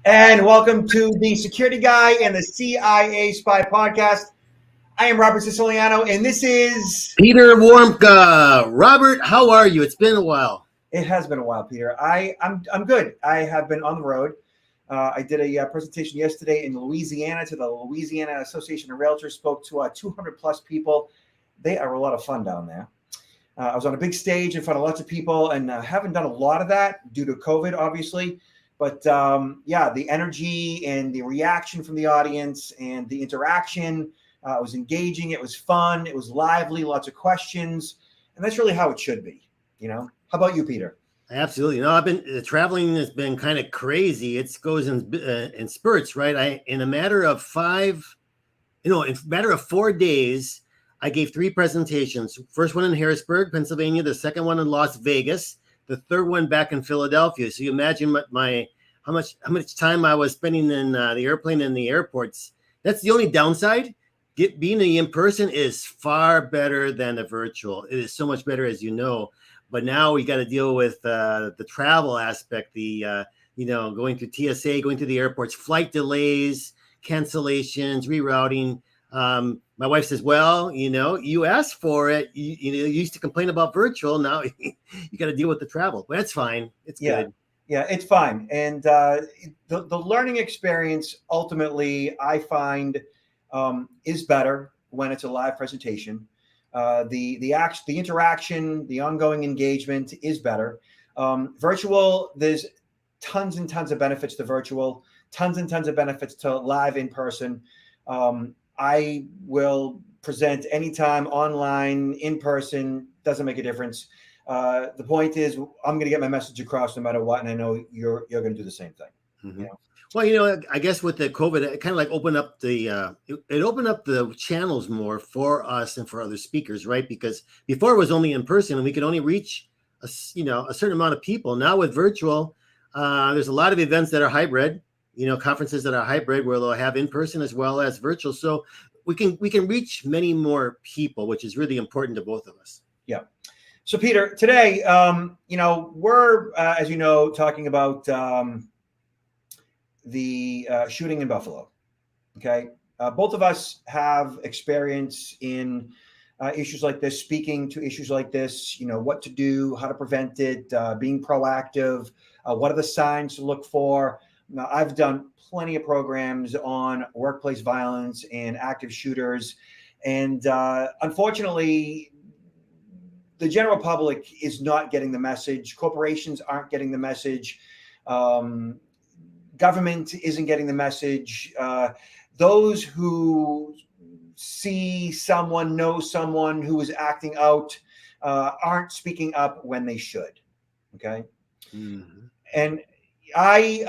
And welcome to the Security Guy and the CIA Spy podcast. I am Robert Siciliano, and this is... Peter Warmka. Robert, how are you? It's been a while. It has been a while, Peter. I'm good. I have been on the road. I did a presentation yesterday in Louisiana to the Louisiana Association of Realtors. Spoke to 200 plus people. They are a lot of fun down there. I was on a big stage in front of lots of people, and haven't done a lot of that due to COVID, obviously. But yeah, the energy and the reaction from the audience and the interaction was engaging. It was fun. It was lively. Lots of questions, and that's really how it should be. You know. How about you, Peter? Absolutely. I've been traveling has been kind of crazy. It goes in spurts, right? In a matter of 4 days, I gave 3 presentations. First one in Harrisburg, Pennsylvania. The second one in Las Vegas. The third one back in Philadelphia. So you imagine how much time I was spending in the airplane and the airports. That's the only downside. Being in person is far better than the virtual. It is so much better, as you know. But now we got to deal with the travel aspect, going through TSA, going through the airports, flight delays, cancellations, rerouting. My wife says, well, you asked for it. You used to complain about virtual. Now you got to deal with the travel. But that's fine. It's good. Yeah, it's fine. And the learning experience, ultimately, I find is better when it's a live presentation. The interaction, the ongoing engagement is better. Virtual, there's tons and tons of benefits to virtual, tons and tons of benefits to live in person. I will present anytime, online, in person, doesn't make a difference. The point is, I'm going to get my message across no matter what, and I know you're going to do the same thing. Mm-hmm. Well, I guess with the COVID, it kind of like opened up the channels more for us and for other speakers, right? Because before it was only in person, and we could only reach a certain amount of people. Now with virtual, there's a lot of events that are hybrid. Conferences that are hybrid where they'll have in person as well as virtual. So we can reach many more people, which is really important to both of us. Yeah. So Peter, today, we're as you know, talking about the shooting in Buffalo. Okay. Both of us have experience in issues like this, speaking to issues like this, what to do, how to prevent it, being proactive, what are the signs to look for. Now, I've done plenty of programs on workplace violence and active shooters. And unfortunately, the general public is not getting the message. Corporations aren't getting the message. Government isn't getting the message. Those who see someone, know someone who is acting out, aren't speaking up when they should. Okay. Mm-hmm. And this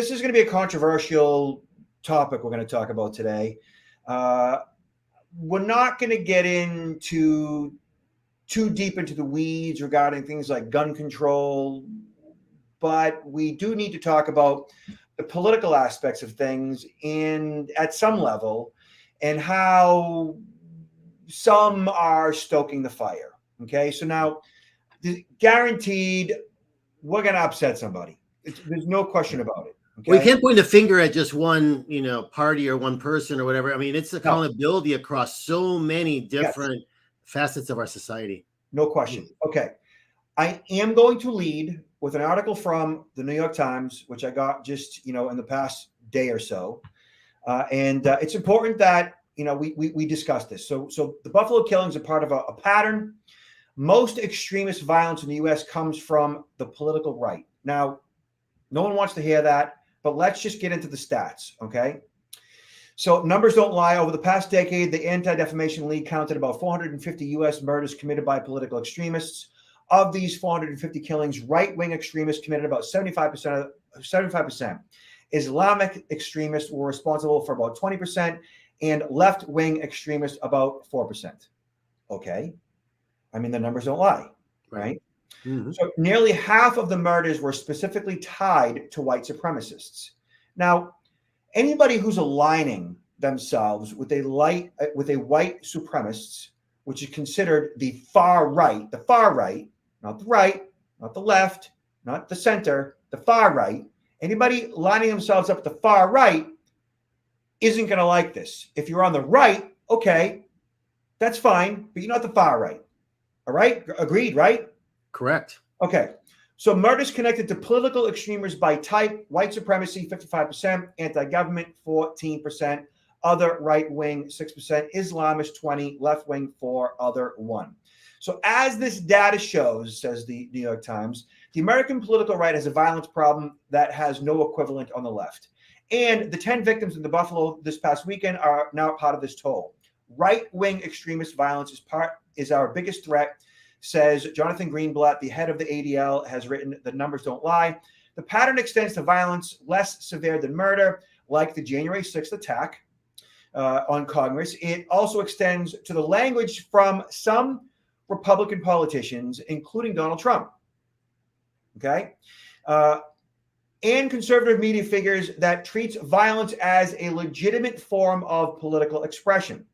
is going to be a controversial topic we're going to talk about today. We're not going to get into too deep into the weeds regarding things like gun control, but we do need to talk about the political aspects of things at some level, and how some are stoking the fire. Okay. So now, guaranteed, we're going to upset somebody. There's no question about it. Okay? We can't point a finger at just one, party or one person or whatever. I mean, it's accountability across so many different facets of our society. No question. Okay. I am going to lead with an article from the New York Times, which I got just, in the past day or so. And it's important that, we discuss this. So the Buffalo killings are part of a pattern. Most extremist violence in the U.S. comes from the political right. Now, no one wants to hear that, but let's just get into the stats, okay? So numbers don't lie. Over the past decade, the Anti-Defamation League counted about 450 U.S. murders committed by political extremists. Of these 450 killings, right-wing extremists committed about 75%. Islamic extremists were responsible for about 20%, and left-wing extremists about 4%. Okay. I mean, the numbers don't lie, right? Mm-hmm. So nearly half of the murders were specifically tied to white supremacists. Not anybody who's aligning themselves with a white supremacists, which is considered the far right, not the right, not the left, not the center, the far right, anybody lining themselves up at the far right isn't going to like this. If you're on the right, okay, that's fine, but you're not the far right. All right? Agreed, right? Correct. Okay. So murders connected to political extremism by type: white supremacy, 55%, anti-government, 14%, other right-wing, 6%, Islamist, 20%, left-wing, 4%, other, 1%. So as this data shows, says the New York Times, the American political right has a violence problem that has no equivalent on the left. And the 10 victims in the Buffalo this past weekend are now part of this toll. Right-wing extremist violence is our biggest threat, says Jonathan Greenblatt, the head of the ADL, has written. The numbers don't lie. The pattern extends to violence less severe than murder, like the January 6th attack on Congress. It also extends to the language from some Republican politicians, including Donald Trump. Okay? And conservative media figures that treats violence as a legitimate form of political expression.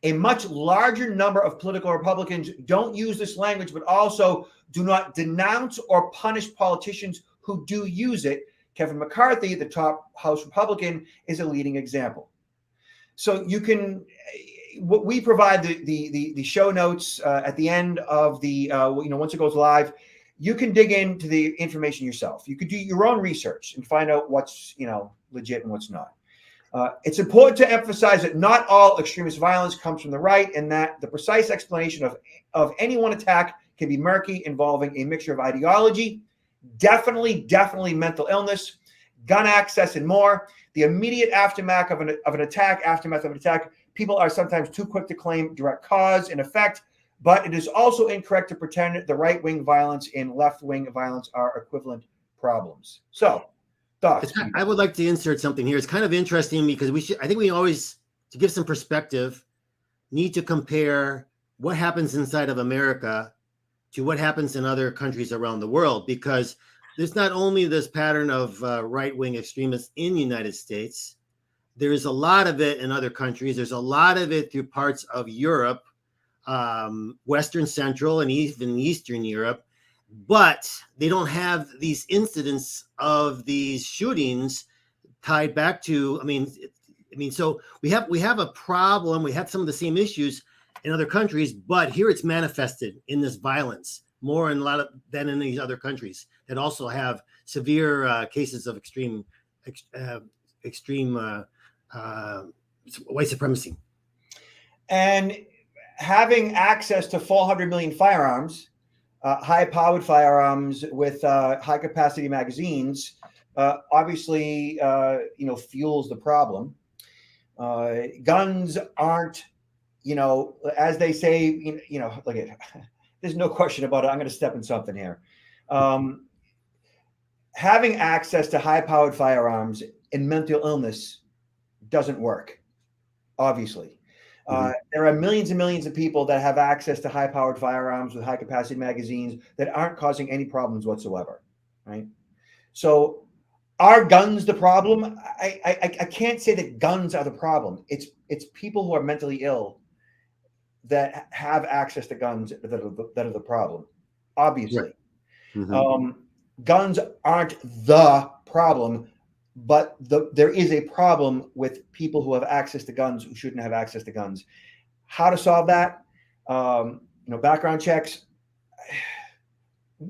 A much larger number of political Republicans don't use this language, but also do not denounce or punish politicians who do use it. Kevin McCarthy, the top House Republican, is a leading example. So you can, we provide the show notes at the end of the, once it goes live. You can dig into the information yourself. You could do your own research and find out what's legit and what's not. It's important to emphasize that not all extremist violence comes from the right, and that the precise explanation of any one attack can be murky, involving a mixture of ideology, definitely mental illness, gun access, and more. The immediate aftermath of an attack, people are sometimes too quick to claim direct cause and effect, but it is also incorrect to pretend the right-wing violence and left-wing violence are equivalent problems. So, thoughts? I would like to insert something here. It's kind of interesting because I think we always, to give some perspective, need to compare what happens inside of America to what happens in other countries around the world, because there's not only this pattern of right-wing extremists in the United States, there's a lot of it in other countries. There's a lot of it through parts of Europe, Western, Central, and even Eastern Europe. But they don't have these incidents of these shootings tied back to. So we have a problem. We have some of the same issues in other countries, but here it's manifested in this violence more in than in these other countries that also have severe cases of extreme white supremacy. And having access to 400 million firearms, high-powered firearms with high-capacity magazines, obviously, fuels the problem. Guns aren't, as they say, look at, there's no question about it. I'm going to step in something here. Having access to high-powered firearms in mental illness doesn't work, obviously. There are millions and millions of people that have access to high-powered firearms with high-capacity magazines that aren't causing any problems whatsoever, right? So are guns the problem? I can't say that guns are the problem. It's people who are mentally ill that have access to guns that are the problem, obviously. Right. Guns aren't the problem, but there is a problem with people who have access to guns who shouldn't have access to guns. How to solve that? Background checks,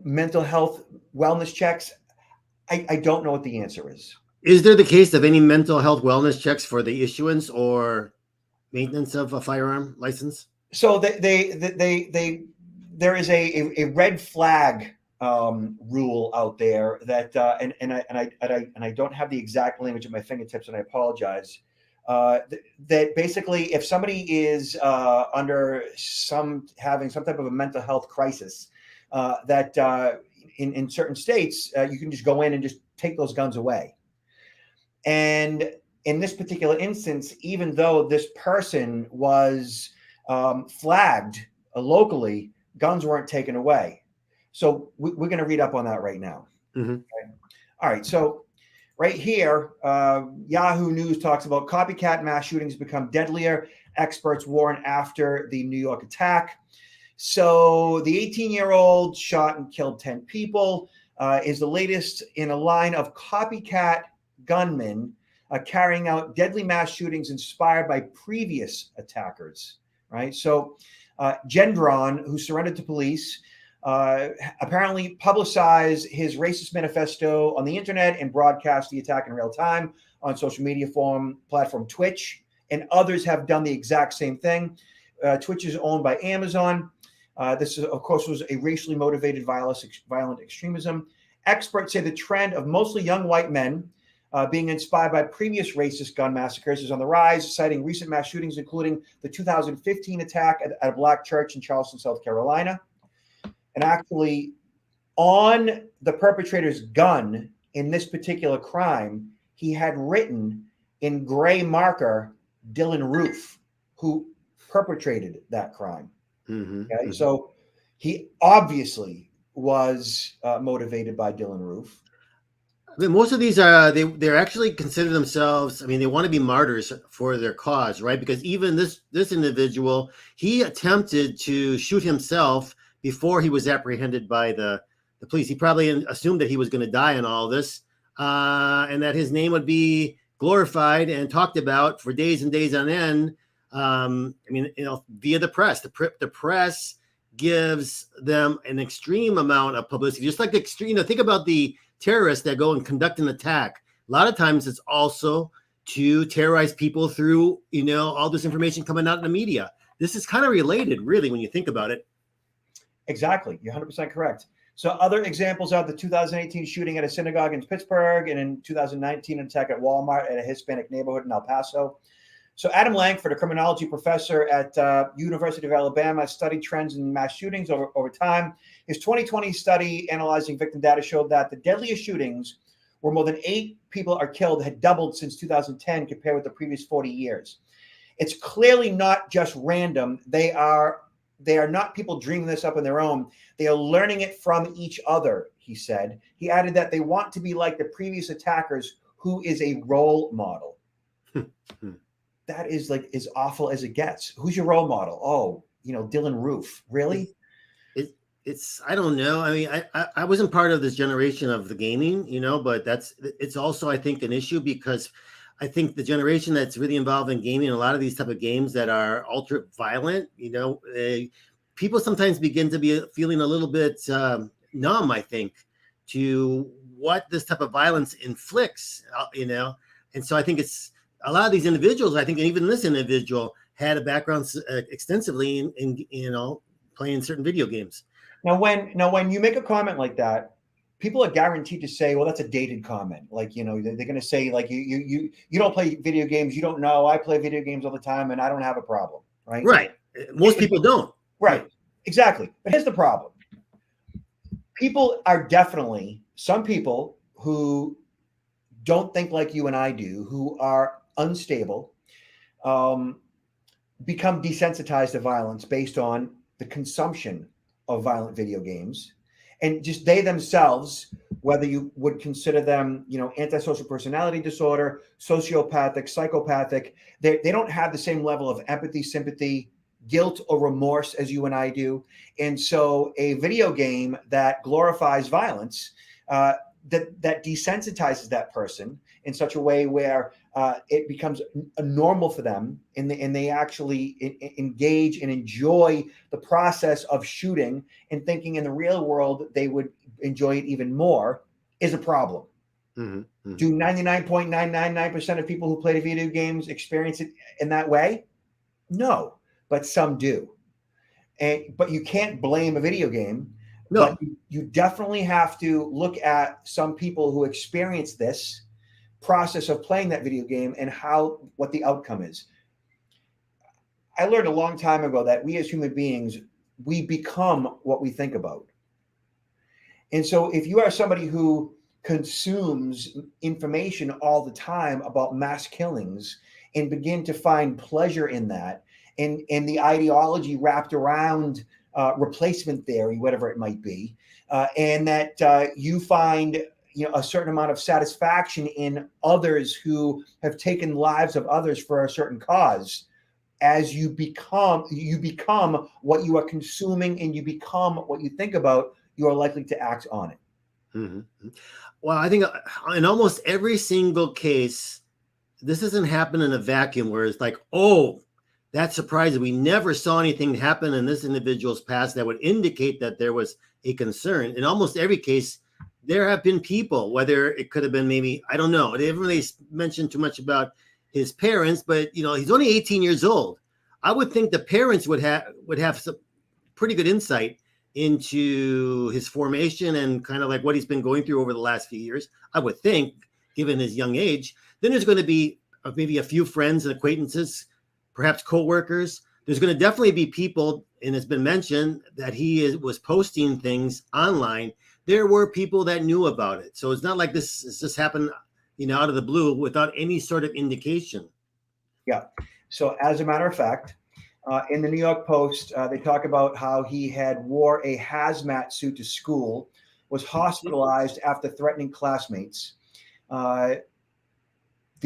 mental health, wellness checks. I don't know what the answer is. Is there the case of any mental health wellness checks for the issuance or maintenance of a firearm license? So there is a red flag rule out there that and I don't have the exact language at my fingertips, and I apologize. That basically, if somebody is having some type of a mental health crisis, that in certain states you can just go in and just take those guns away. And in this particular instance, even though this person was flagged locally, guns weren't taken away. So we're going to read up on that right now. Okay. All right. So right here, Yahoo News talks about copycat mass shootings become deadlier. Experts warn after the New York attack. So the 18-year-old shot and killed 10 people. is the latest in a line of copycat gunmen carrying out deadly mass shootings inspired by previous attackers, right? So Gendron, who surrendered to police, apparently publicized his racist manifesto on the internet and broadcast the attack in real time on social media platform Twitch, and others have done the exact same thing. Twitch is owned by Amazon. This, of course, was a racially motivated violent extremism. Experts say the trend of mostly young white men being inspired by previous racist gun massacres is on the rise, citing recent mass shootings, including the 2015 attack at a black church in Charleston, South Carolina. And actually, on the perpetrator's gun in this particular crime, he had written in gray marker Dylan Roof, who perpetrated that crime. Mm-hmm. Okay? Mm-hmm. So he obviously was motivated by Dylan Roof. I mean, most of these are they're actually consider themselves. I mean, they want to be martyrs for their cause, right? Because even this individual, he attempted to shoot himself before he was apprehended by the police. He probably assumed that he was going to die in all this, and that his name would be glorified and talked about for days and days on end. I mean, via the press. The press gives them an extreme amount of publicity, just like the extreme. Think about the terrorists that go and conduct an attack. A lot of times, it's also to terrorize people through all this information coming out in the media. This is kind of related, really, when you think about it. Exactly. You're 100% correct. So other examples are the 2018 shooting at a synagogue in Pittsburgh, and in 2019, an attack at Walmart at a Hispanic neighborhood in El Paso. So Adam Langford, a criminology professor at University of Alabama, studied trends in mass shootings over time. His 2020 study analyzing victim data showed that the deadliest shootings, where more than 8 people are killed, had doubled since 2010 compared with the previous 40 years. It's clearly not just random. They are not people dreaming this up on their own. They are learning it from each other, he said. He added that they want to be like the previous attackers, who is a role model. That is like as awful as it gets. Who's your role model? Oh, Dylan Roof. Really? It's I don't know. I mean, I wasn't part of this generation of the gaming, but it's also, I think, an issue, because I think the generation that's really involved in gaming, a lot of these type of games that are ultra violent, people sometimes begin to be feeling a little bit numb, I think, to what this type of violence inflicts, and so I think it's a lot of these individuals, I think, and even this individual had a background extensively in playing certain video games. Now, when you make a comment like that, people are guaranteed to say, well, that's a dated comment. Like, they're going to say, like, you don't play video games. You don't know. I play video games all the time and I don't have a problem. Right. Right. Most people don't. Right. Exactly. But here's the problem. People are definitely some people who don't think like you and I do, who are unstable, become desensitized to violence based on the consumption of violent video games. And just they themselves, whether you would consider them, antisocial personality disorder, sociopathic, psychopathic, they don't have the same level of empathy, sympathy, guilt, or remorse as you and I do. And so a video game that glorifies violence, that desensitizes that person in such a way where it becomes a normal for them, and they actually engage and enjoy the process of shooting and thinking in the real world they would enjoy it even more, is a problem. Mm-hmm. Mm-hmm. Do 99.999% of people who play video games experience it in that way? No, but some do. But you can't blame a video game. No. But you definitely have to look at some people who experience this process of playing that video game and what the outcome is. I learned a long time ago that we as human beings, we become what we think about. And so if you are somebody who consumes information all the time about mass killings and begin to find pleasure in that, and the ideology wrapped around replacement theory, whatever it might be, and that you find a certain amount of satisfaction in others who have taken lives of others for a certain cause. As you become what you are consuming, and you become what you think about, you are likely to act on it. Mhm. Well, I think in almost every single case, this doesn't happen in a vacuum where it's like, oh, that's surprising. We never saw anything happen in this individual's past that would indicate that there was a concern. In almost every case, there have been people, whether it could have been maybe, I don't know. They haven't really mentioned too much about his parents, but he's only 18 years old. I would think the parents would have some pretty good insight into his formation and kind of like what he's been going through over the last few years. I would think, given his young age. Then there's going to be maybe a few friends and acquaintances, perhaps coworkers. There's going to definitely be people, and it's been mentioned that was posting things online. There were people that knew about it. So it's not like this has just happened, out of the blue without any sort of indication. Yeah. So as a matter of fact, in the New York Post, they talk about how he had wore a hazmat suit to school, was hospitalized after threatening classmates. The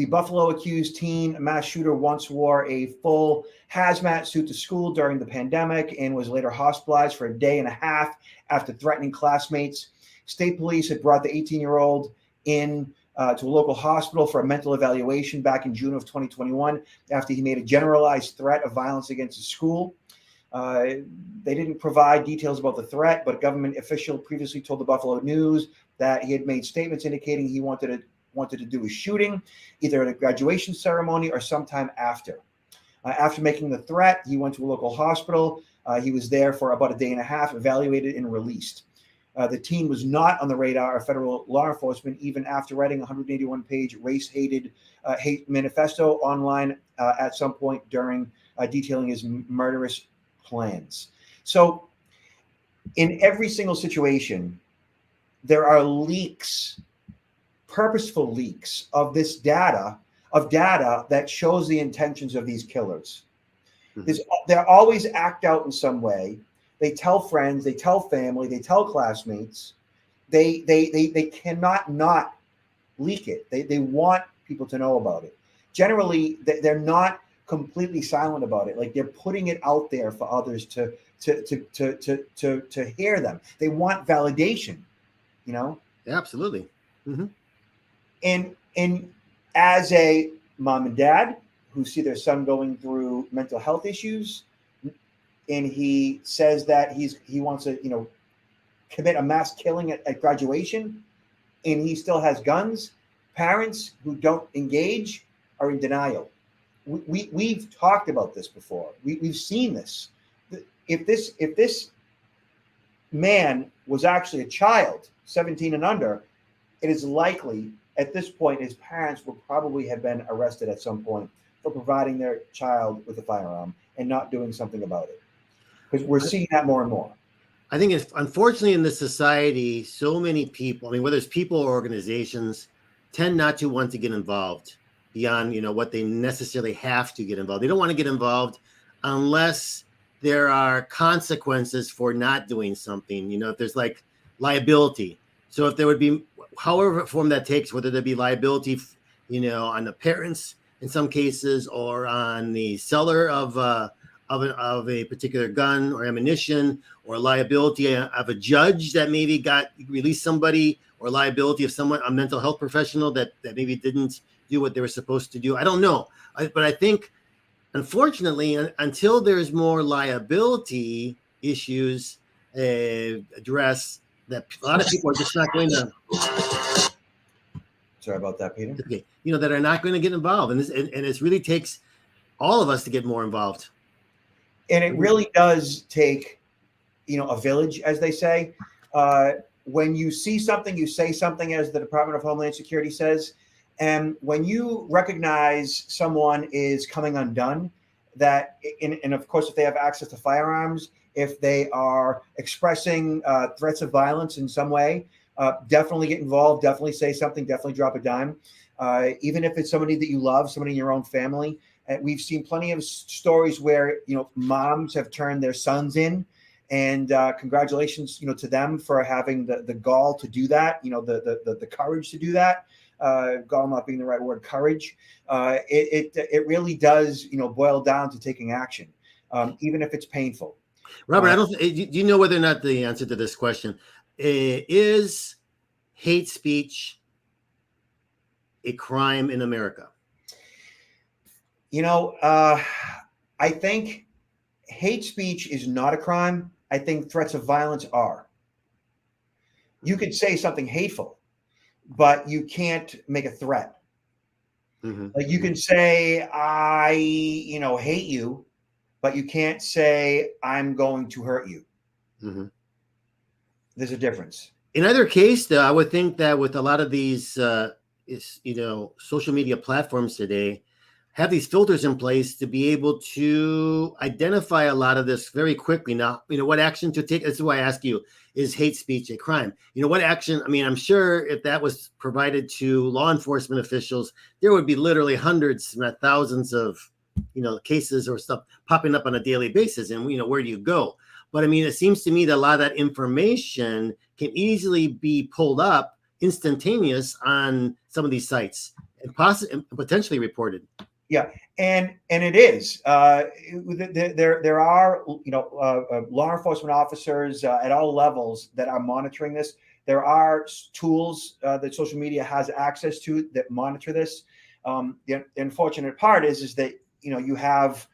Buffalo accused teen mass shooter once wore a full hazmat suit to school during the pandemic and was later hospitalized for a day and a half after threatening classmates. State police had brought the 18-year-old in to a local hospital for a mental evaluation back in June of 2021 after he made a generalized threat of violence against the school. They didn't provide details about the threat, but a government official previously told the Buffalo News that he had made statements indicating he wanted to do a shooting, either at a graduation ceremony or sometime after. After making the threat, he went to a local hospital. He was there for about a day and a half, evaluated and released. The teen was not on the radar of federal law enforcement, even after writing a 181-page hate manifesto online at some point during detailing his murderous plans. So in every single situation, there are leaks, purposeful leaks of this data that shows the intentions of these killers. Mm-hmm. They always act out in some way. They tell friends, they tell family, they tell classmates. They cannot not leak it. They want people to know about it. Generally, they're not completely silent about it. Like they're putting it out there for others to hear them. They want validation, Absolutely. Mm-hmm. And as a mom and dad who see their son going through mental health issues, and he says that he wants to, commit a mass killing at graduation, and he still has guns, parents who don't engage are in denial. We've talked about this before. We've seen this. If this man was actually a child, 17 and under, it is likely at this point his parents will probably have been arrested at some point for providing their child with a firearm and not doing something about it. Because we're seeing that more and more. I think unfortunately in this society, so many people, whether it's people or organizations, tend not to want to get involved beyond, what they necessarily have to get involved. They don't want to get involved unless there are consequences for not doing something, if there's like liability. So if there would be, however form that takes, whether there be liability, on the parents in some cases or on the seller of a particular gun or ammunition, or liability of a judge that maybe released somebody, or liability of someone, a mental health professional that maybe didn't do what they were supposed to do. I don't know. But I think, unfortunately, until there's more liability issues addressed, that a lot of people are just not going to. Sorry about that, Peter. Okay, that are not going to get involved, and it really takes all of us to get more involved. And it really does take, a village, as they say. When you see something, you say something, as the Department of Homeland Security says. And when you recognize someone is coming undone, and of course, if they have access to firearms, if they are expressing threats of violence in some way, definitely get involved, definitely say something, definitely drop a dime. Even if it's somebody that you love, somebody in your own family. We've seen plenty of stories where, moms have turned their sons in, and congratulations, to them for having the gall to do that, the courage to do that. Gall not being the right word, courage. It really does, boil down to taking action, even if it's painful. Robert, do you know whether or not the answer to this question is hate speech a crime in America? I think hate speech is not a crime. I think threats of violence are. You could say something hateful, but you can't make a threat. Like you can say, I, hate you, but you can't say, I'm going to hurt you. There's a difference. In either case, though, I would think that with a lot of these, social media platforms today, have these filters in place to be able to identify a lot of this very quickly. Now, what action to take. This is why I ask you, is hate speech a crime? What action? I mean, I'm sure if that was provided to law enforcement officials, there would be literally hundreds, if not thousands of, cases or stuff popping up on a daily basis. And, where do you go? But I mean, it seems to me that a lot of that information can easily be pulled up instantaneous on some of these sites and potentially reported. Yeah, and it is. There are law enforcement officers at all levels that are monitoring this. There are tools that social media has access to that monitor this. The unfortunate part is that you have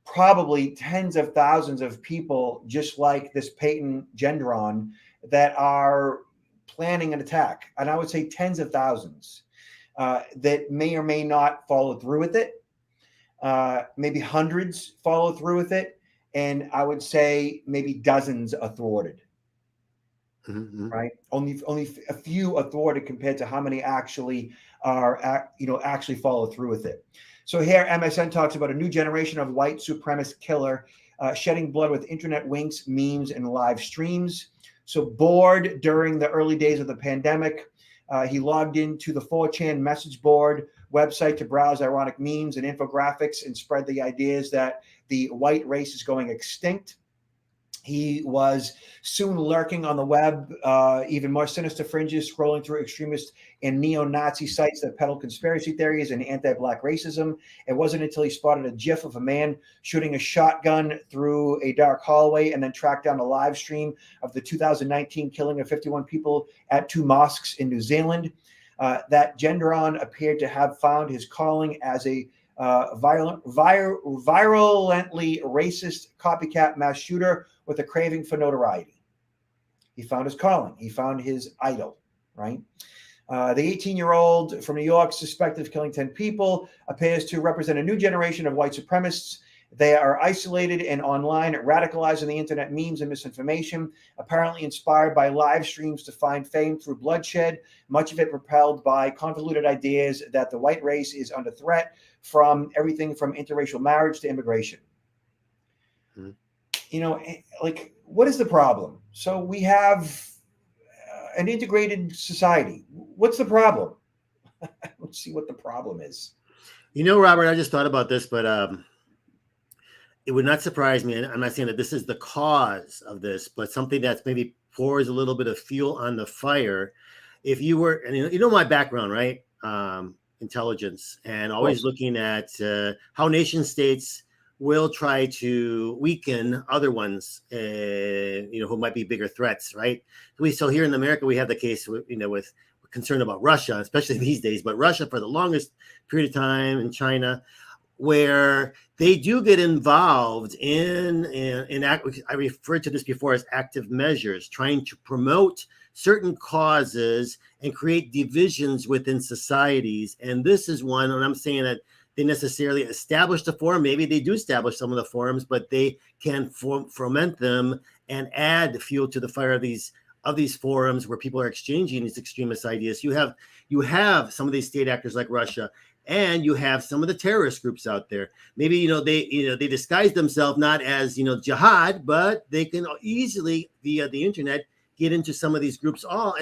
probably tens of thousands of people just like this Peyton Gendron that are planning an attack, and I would say tens of thousands. That may or may not follow through with it. Maybe hundreds follow through with it. And I would say maybe dozens are thwarted. Right? Only a few are thwarted compared to how many actually actually follow through with it. So here MSN talks about a new generation of white supremacist killer shedding blood with internet winks, memes, and live streams. So bored during the early days of the pandemic, he logged into the 4chan message board website to browse ironic memes and infographics and spread the ideas that the white race is going extinct. He was soon lurking on the web, even more sinister fringes, scrolling through extremist and neo-Nazi sites that peddle conspiracy theories and anti-Black racism. It wasn't until he spotted a GIF of a man shooting a shotgun through a dark hallway and then tracked down a live stream of the 2019 killing of 51 people at 2 mosques in New Zealand. That Gendron appeared to have found his calling as a virulently racist copycat mass shooter with a craving for notoriety. He found his calling. He found his idol, right? The 18-year-old from New York, suspected of killing 10 people, appears to represent a new generation of white supremacists. They are isolated and online, radicalized on the internet, memes and misinformation, apparently inspired by live streams to find fame through bloodshed, much of it propelled by convoluted ideas that the white race is under threat from everything from interracial marriage to immigration. What is the problem? So we have an integrated society. What's the problem? Let's see what the problem is. Robert, I just thought about this, but it would not surprise me, and I'm not saying that this is the cause of this, but something that's maybe pours a little bit of fuel on the fire. If you were, and my background, right? Intelligence, and always looking at how nation states will try to weaken other ones, who might be bigger threats, right? So here in America, we have the case, with concern about Russia, especially these days, but Russia for the longest period of time, and China, where they do get involved in I referred to this before as active measures, trying to promote certain causes and create divisions within societies. And this is one, and I'm saying that they necessarily establish the forum. Maybe they do establish some of the forums, but they can foment them and add fuel to the fire of these forums where people are exchanging these extremist ideas. You have some of these state actors like Russia, and you have some of the terrorist groups out there. Maybe they disguise themselves not as jihad, but they can easily via the internet get into some of these groups all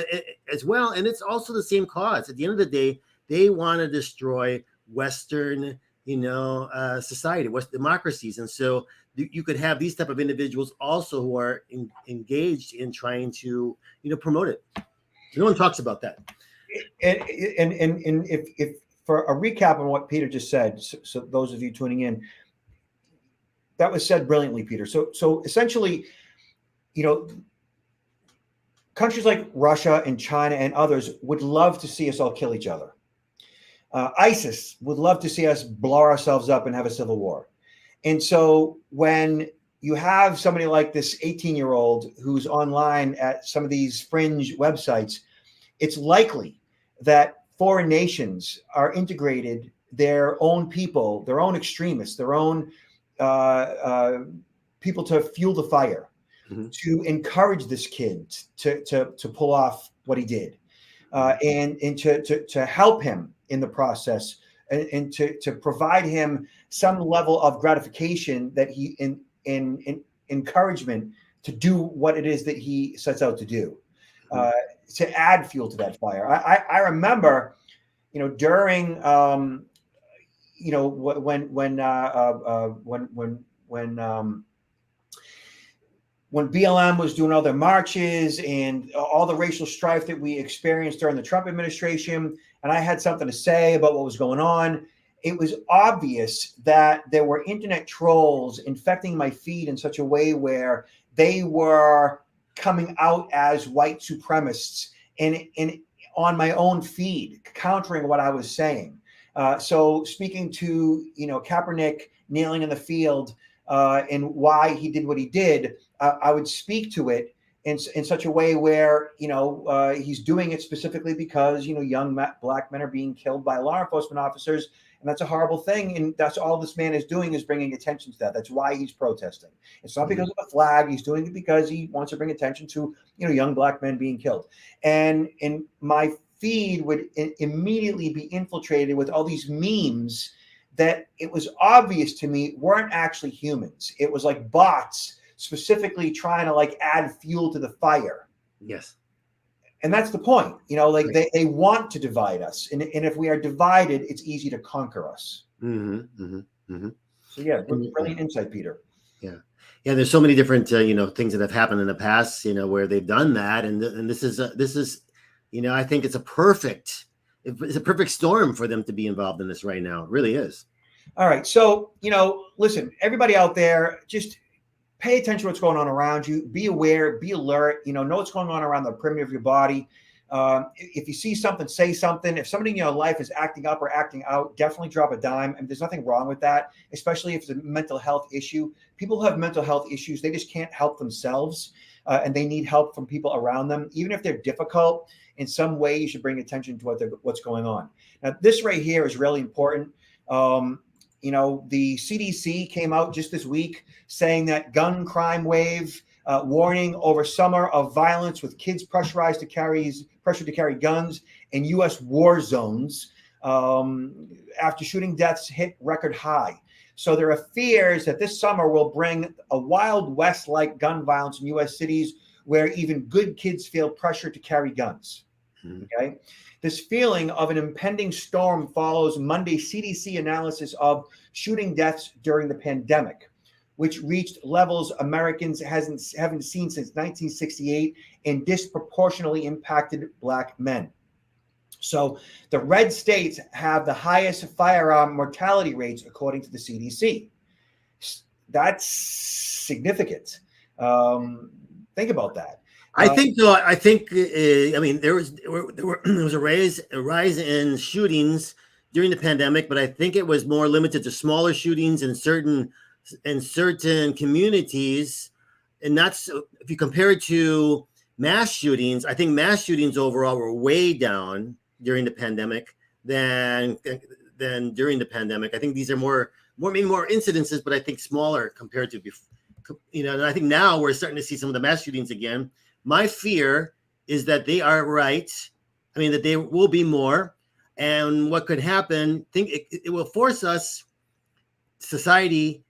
as well. And it's also the same cause. At the end of the day, they want to destroy Western, society, West democracies. And so you could have these type of individuals also who are engaged in trying to, promote it. No one talks about that. And if for a recap on what Peter just said, so those of you tuning in, that was said brilliantly, Peter. So essentially, countries like Russia and China and others would love to see us all kill each other. ISIS would love to see us blow ourselves up and have a civil war. And so when you have somebody like this 18-year-old who's online at some of these fringe websites, it's likely that foreign nations are integrated their own people, their own extremists, their own people to fuel the fire, to encourage this kid to pull off what he did, and to help him in the process, and to provide him some level of gratification that he in encouragement to do what it is that he sets out to do, to add fuel to that fire. I remember, during when BLM was doing all their marches and all the racial strife that we experienced during the Trump administration, and I had something to say about what was going on, it was obvious that there were internet trolls infecting my feed in such a way where they were coming out as white supremacists and on my own feed, countering what I was saying. So speaking to, Kaepernick kneeling in the field and why he did what he did, I would speak to it in such a way where, he's doing it specifically because, young black men are being killed by law enforcement officers. And that's a horrible thing. And that's all this man is doing, is bringing attention to that. That's why he's protesting. It's not because of the flag. He's doing it because he wants to bring attention to, young black men being killed. And my feed would immediately be infiltrated with all these memes that it was obvious to me weren't actually humans. It was like bots specifically trying to add fuel to the fire. Yes. And that's the point, they want to divide us. And if we are divided, it's easy to conquer us. So yeah, brilliant insight, Peter. Yeah. There's so many different, things that have happened in the past, where they've done that. And this is, I think it's a perfect storm for them to be involved in this right now. It really is. All right. So, listen, everybody out there, just pay attention to what's going on around you. Be aware, be alert, know what's going on around the perimeter of your body. If you see something, say something. If somebody in your life is acting up or acting out, definitely drop a dime. And there's nothing wrong with that, especially if it's a mental health issue. People who have mental health issues, they just can't help themselves, and they need help from people around them. Even if they're difficult, in some way, you should bring attention to what's going on. Now, this right here is really important. The CDC came out just this week saying that gun crime wave, warning over summer of violence with kids pressured to carry guns in U.S. war zones after shooting deaths hit record high. So there are fears that this summer will bring a Wild West-like gun violence in U.S. cities where even good kids feel pressure to carry guns. Okay. This feeling of an impending storm follows Monday's CDC analysis of shooting deaths during the pandemic, which reached levels Americans haven't seen since 1968 and disproportionately impacted Black men. So the red states have the highest firearm mortality rates, according to the CDC. That's significant. Think about that. I think there was a rise in shootings during the pandemic, but I think it was more limited to smaller shootings in certain communities, and that's, if you compare it to mass shootings, I think mass shootings overall were way down during the pandemic than during the pandemic. I think these are more incidences, but I think smaller compared to before. And I think now we're starting to see some of the mass shootings again. My fear is that they are right. I mean, that there will be more. And what could happen, it will force us, society,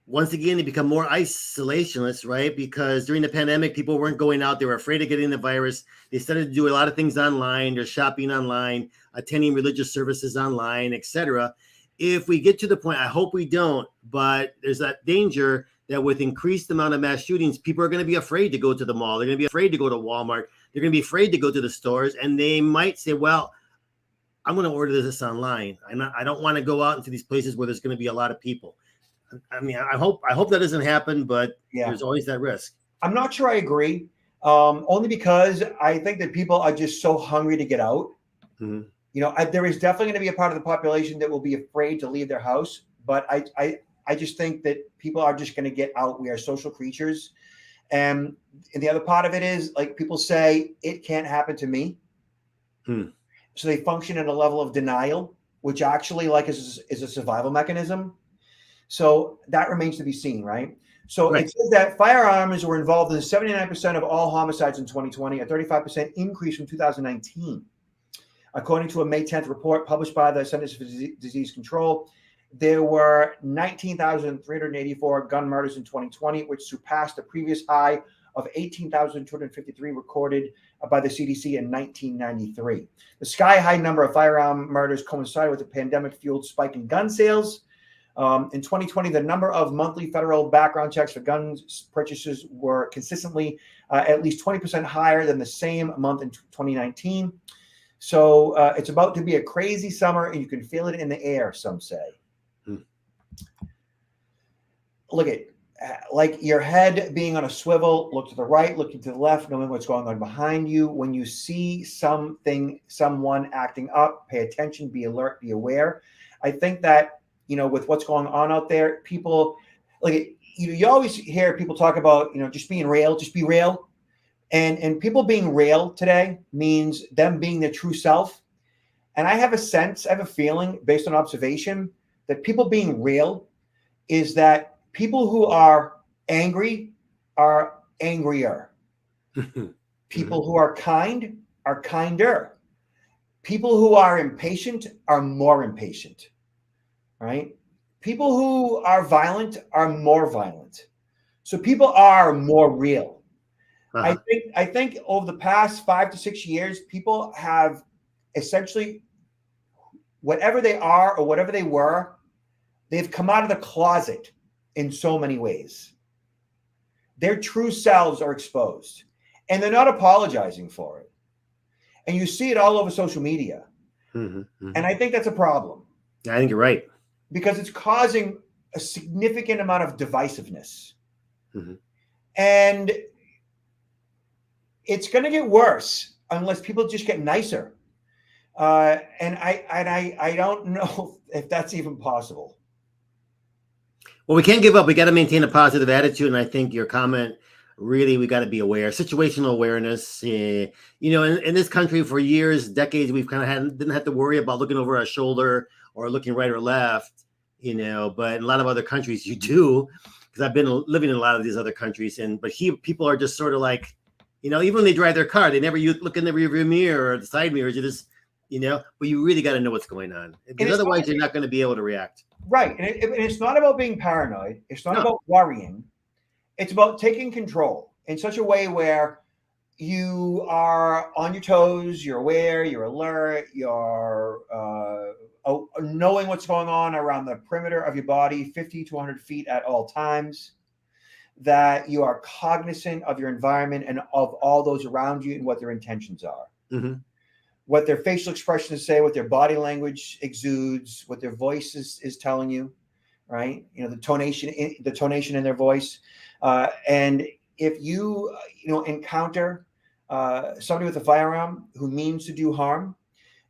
once again, to become more isolationist, right? Because during the pandemic, people weren't going out. They were afraid of getting the virus. They started to do a lot of things online. They're shopping online, attending religious services online, etc. If we get to the point, I hope we don't, but there's that danger that with increased amount of mass shootings, people are going to be afraid to go to the mall. They're going to be afraid to go to Walmart. They're going to be afraid to go to the stores. And they might say, well, I'm going to order this online. I don't want to go out into these places where there's going to be a lot of people. I mean, I hope that doesn't happen, but there's always that risk. I'm not sure I agree. only because I think that people are just so hungry to get out. Mm-hmm. There is definitely going to be a part of the population that will be afraid to leave their house, but I just think that people are just going to get out. We are social creatures. And the other part of it is, like, people say, it can't happen to me. So they function at a level of denial, which actually, like, is a survival mechanism. So that remains to be seen, right? So Right. it says that firearms were involved in 79% of all homicides in 2020, a 35% increase from 2019. According to a May 10th report published by the Centers for Disease Control, there were 19,384 gun murders in 2020, which surpassed the previous high of 18,253 recorded by the CDC in 1993. The sky-high number of firearm murders coincided with the pandemic-fueled spike in gun sales. In 2020, the number of monthly federal background checks for guns purchases were consistently at least 20% higher than the same month in 2019. So it's about to be a crazy summer, and you can feel it in the air, some say. Look at like your head being on a swivel, look to the right, looking to the left, knowing what's going on behind you. When you see someone acting up, pay attention, be alert, be aware. I think that, with what's going on out there, people, like, you always hear people talk about, just being real, just be real. And people being real today means them being their true self. And I have a feeling based on observation that people being real is that people who are angry are angrier. People who are kind are kinder. People who are impatient are more impatient, right? People who are violent are more violent. So people are more real. I think over the past 5 to 6 years, people have essentially, whatever they are or whatever they were, they've come out of the closet in so many ways. Their true selves are exposed, and they're not apologizing for it. And you see it all over social media. And I think that's a problem. I think you're right. Because it's causing a significant amount of divisiveness. And it's going to get worse unless people just get nicer. And I don't know if that's even possible. Well, we can't give up. We got to maintain a positive attitude. And I think your comment, really, we got to be aware. Situational awareness. In this country for years, decades, we've kind of didn't have to worry about looking over our shoulder or looking right or left, but in a lot of other countries you do, because I've been living in a lot of these other countries. But people are just sort of like, even when they drive their car, they never look in the rearview mirror or the side mirrors. You just, but you really got to know what's going on, because otherwise you're not going to be able to react. Right. And it's not about being paranoid. It's not about worrying. It's about taking control in such a way where you are on your toes, you're aware, you're alert, you're knowing what's going on around the perimeter of your body, 50 to 100 feet at all times, that you are cognizant of your environment and of all those around you and what their intentions are. What their facial expressions say, what their body language exudes, what their voice is telling you, right? The tonation in their voice. And if you, encounter somebody with a firearm who means to do harm,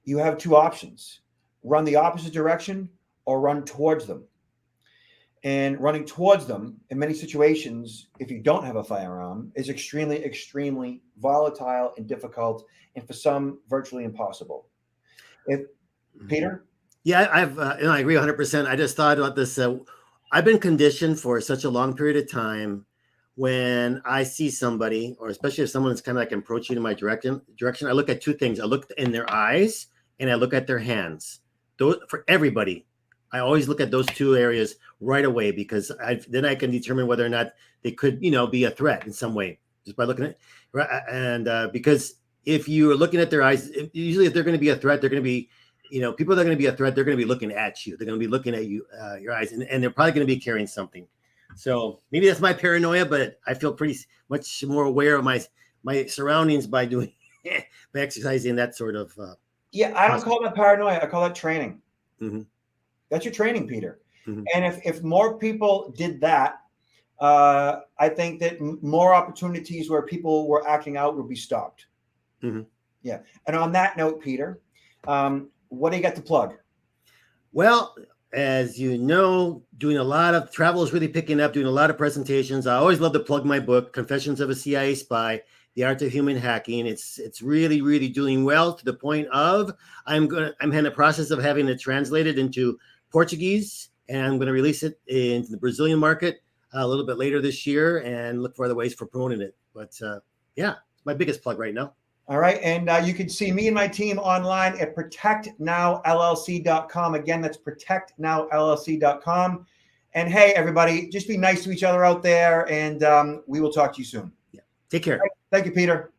you have two options: run the opposite direction or run towards them. And running towards them, in many situations, if you don't have a firearm, is extremely, extremely volatile and difficult, and for some, virtually impossible. Peter? Yeah, I agree 100%. I just thought about this. I've been conditioned for such a long period of time. When I see somebody, or especially if someone's kind of like approaching in my direction, I look at two things. I look in their eyes and I look at their hands. For everybody, I always look at those two areas right away, because then I can determine whether or not they could, be a threat in some way, just by looking at it. And because if you're looking at their eyes, usually if they're going to be a threat, they're going to be, people that are going to be a threat, they're going to be looking at you. They're going to be looking at you, your eyes, and they're probably going to be carrying something. So maybe that's my paranoia, but I feel pretty much more aware of my surroundings by doing by exercising that sort of. I don't call that paranoia. I call that training. Mm-hmm. That's your training, Peter. Mm-hmm. And if more people did that, I think that more opportunities where people were acting out will be stopped. Mhm. Yeah. And on that note, Peter, what do you got to plug? Well, as you know, doing a lot of travel is really picking up, doing a lot of presentations. I always love to plug my book, Confessions of a CIA Spy, The Art of Human Hacking. It's really, really doing well, to the point of I'm in the process of having it translated into Portuguese, and I'm going to release it into the Brazilian market a little bit later this year, and look for other ways for promoting it. But yeah, it's my biggest plug right now. All right. And you can see me and my team online at protectnowllc.com. Again, that's protectnowllc.com. And hey, everybody, just be nice to each other out there, and we will talk to you soon. Yeah. Take care. Thank you, Peter.